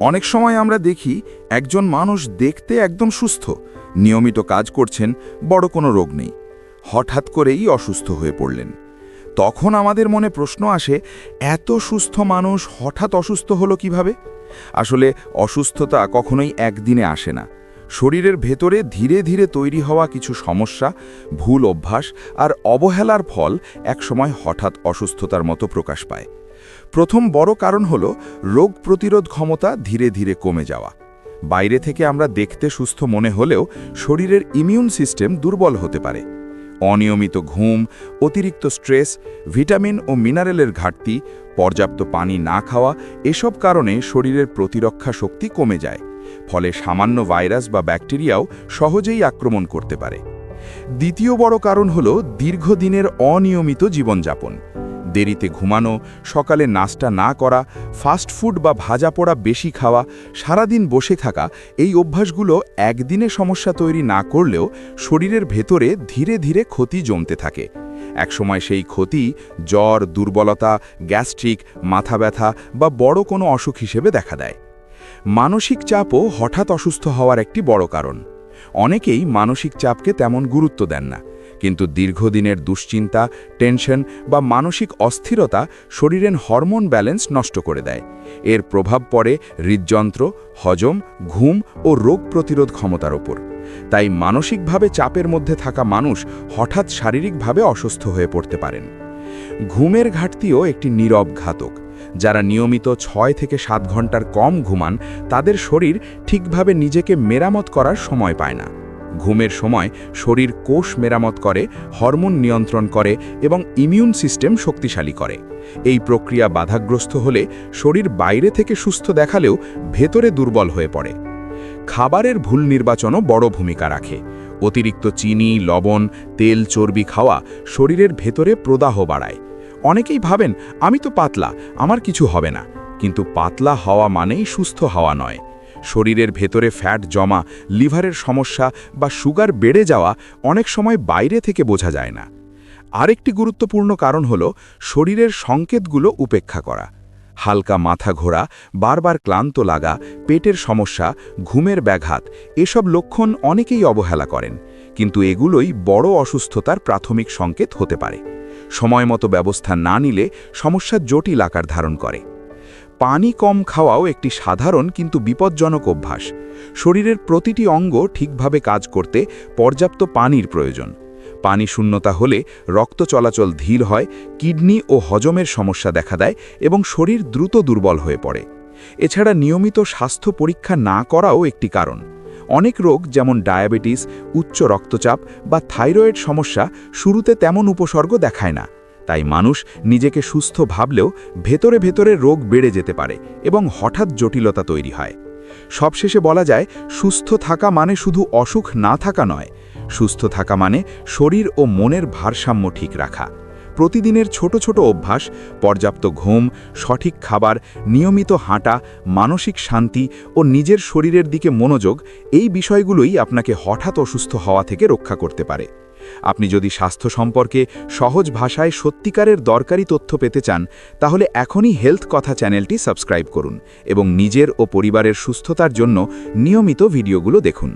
অনেক সময় আমরা দেখি একজন মানুষ দেখতে একদম সুস্থ, নিয়মিত কাজ করছেন, বড় কোনো রোগ নেই, হঠাৎ করেই অসুস্থ হয়ে পড়লেন। তখন আমাদের মনে প্রশ্ন আসে, এত সুস্থ মানুষ হঠাৎ অসুস্থ হলো কিভাবে? আসলে অসুস্থতা কখনোই একদিনে আসে না। শরীরের ভেতরে ধীরে ধীরে তৈরি হওয়া কিছু সমস্যা, ভুল অভ্যাস আর অবহেলার ফল একসময় হঠাৎ অসুস্থতার মতো প্রকাশ পায়। প্রথম বড় কারণ হল রোগ প্রতিরোধ ক্ষমতা ধীরে ধীরে কমে যাওয়া। বাইরে থেকে আমরা দেখতে সুস্থ মনে হলেও শরীরের ইমিউন সিস্টেম দুর্বল হতে পারে। অনিয়মিত ঘুম, অতিরিক্ত স্ট্রেস, ভিটামিন ও মিনারেলের ঘাটতি, পর্যাপ্ত পানি না খাওয়া এসব কারণে শরীরের প্রতিরক্ষা শক্তি কমে যায়। ফলে সামান্য ভাইরাস বা ব্যাকটেরিয়াও সহজেই আক্রমণ করতে পারে। দ্বিতীয় বড় কারণ হল দীর্ঘদিনের অনিয়মিত জীবনযাপন। দেরিতে ঘুমানো, সকালে নাস্তা না করা, ফাস্ট ফুড বা ভাজা পোড়া বেশি খাওয়া, সারাদিন বসে থাকা, এই অভ্যাসগুলো একদিনে সমস্যা তৈরি না করলেও শরীরের ভেতরে ধীরে ধীরে ক্ষতি জমতে থাকে। একসময় সেই ক্ষতি জ্বর, দুর্বলতা, গ্যাস্ট্রিক, মাথা ব্যথা বা বড় কোনো অসুখ হিসেবে দেখা দেয়। মানসিক চাপও হঠাৎ অসুস্থ হওয়ার একটি বড় কারণ। অনেকেই মানসিক চাপকে তেমন গুরুত্ব দেন না, কিন্তু দীর্ঘদিনের দুশ্চিন্তা, টেনশন বা মানসিক অস্থিরতা শরীরের হরমোন ব্যালেন্স নষ্ট করে দেয়। এর প্রভাব পড়ে হৃদযন্ত্র, হজম, ঘুম ও রোগ প্রতিরোধ ক্ষমতার ওপর। তাই মানসিকভাবে চাপের মধ্যে থাকা মানুষ হঠাৎ শারীরিকভাবে অসুস্থ হয়ে পড়তে পারেন। ঘুমের ঘাটতিও একটি নীরব ঘাতক। যারা নিয়মিত 6 থেকে 7 ঘন্টার কম ঘুমান, তাদের শরীর ঠিকভাবে নিজেকে মেরামত করার সময় পায় না। ঘুমের সময় শরীর কোষ মেরামত করে, হরমোন নিয়ন্ত্রণ করে এবং ইমিউন সিস্টেম শক্তিশালী করে। এই প্রক্রিয়া বাধাগ্রস্ত হলে শরীর বাইরে থেকে সুস্থ দেখালেও ভেতরে দুর্বল হয়ে পড়ে। খাবারের ভুল নির্বাচনও বড় ভূমিকা রাখে। অতিরিক্ত চিনি, লবণ, তেল, চর্বি খাওয়া শরীরের ভেতরে প্রদাহ বাড়ায়। অনেকেই ভাবেন, আমি তো পাতলা, আমার কিছু হবে না। কিন্তু পাতলা হওয়া মানেই সুস্থ হওয়া নয়। শরীরের ভেতরে ফ্যাট জমা, লিভারের সমস্যা বা সুগার বেড়ে যাওয়া অনেক সময় বাইরে থেকে বোঝা যায় না। আরেকটি গুরুত্বপূর্ণ কারণ হল শরীরের সংকেতগুলো উপেক্ষা করা। হালকা মাথা ঘোরা, বারবার ক্লান্ত লাগা, পেটের সমস্যা, ঘুমের ব্যাঘাত এসব লক্ষণ অনেকেই অবহেলা করেন, কিন্তু এগুলোই বড় অসুস্থতার প্রাথমিক সংকেত হতে পারে। সময়মতো ব্যবস্থা না নিলে সমস্যা জটিল আকার ধারণ করে। পানি কম খাওয়াও একটি সাধারণ কিন্তু বিপজ্জনক অভ্যাস। শরীরের প্রতিটি অঙ্গ ঠিকভাবে কাজ করতে পর্যাপ্ত পানির প্রয়োজন। পানি শূন্যতা হলে রক্ত চলাচল ধীর হয়, কিডনি ও হজমের সমস্যা দেখা দেয় এবং শরীর দ্রুত দুর্বল হয়ে পড়ে। এছাড়া নিয়মিত স্বাস্থ্য পরীক্ষা না করাও একটি কারণ। অনেক রোগ যেমন ডায়াবেটিস, উচ্চ রক্তচাপ বা থাইরয়েড সমস্যা শুরুতে তেমন উপসর্গ দেখায় না। তাই মানুষ নিজেকে সুস্থ ভাবলেও ভেতরে ভেতরে রোগ বেড়ে যেতে পারে এবং হঠাৎ জটিলতা তৈরি হয়। সবশেষে বলা যায়, সুস্থ থাকা মানে শুধু অসুখ না থাকা নয়, সুস্থ থাকা মানে শরীর ও মনের ভারসাম্য ঠিক রাখা। প্রতিদিনের ছোট ছোট অভ্যাস, পর্যাপ্ত ঘুম, সঠিক খাবার, নিয়মিত হাঁটা, মানসিক শান্তি ও নিজের শরীরের দিকে মনোযোগ, এই বিষয়গুলোই আপনাকে হঠাৎ অসুস্থ হওয়া থেকে রক্ষা করতে পারে। আপনি যদি স্বাস্থ্য সম্পর্কে সহজ ভাষায় সত্যিকারের দরকারি তথ্য পেতে চান, তাহলে এখনই হেলথ কথা চ্যানেলটি সাবস্ক্রাইব করুন এবং নিজের ও পরিবারের সুস্থতার জন্য নিয়মিত ভিডিওগুলো দেখুন।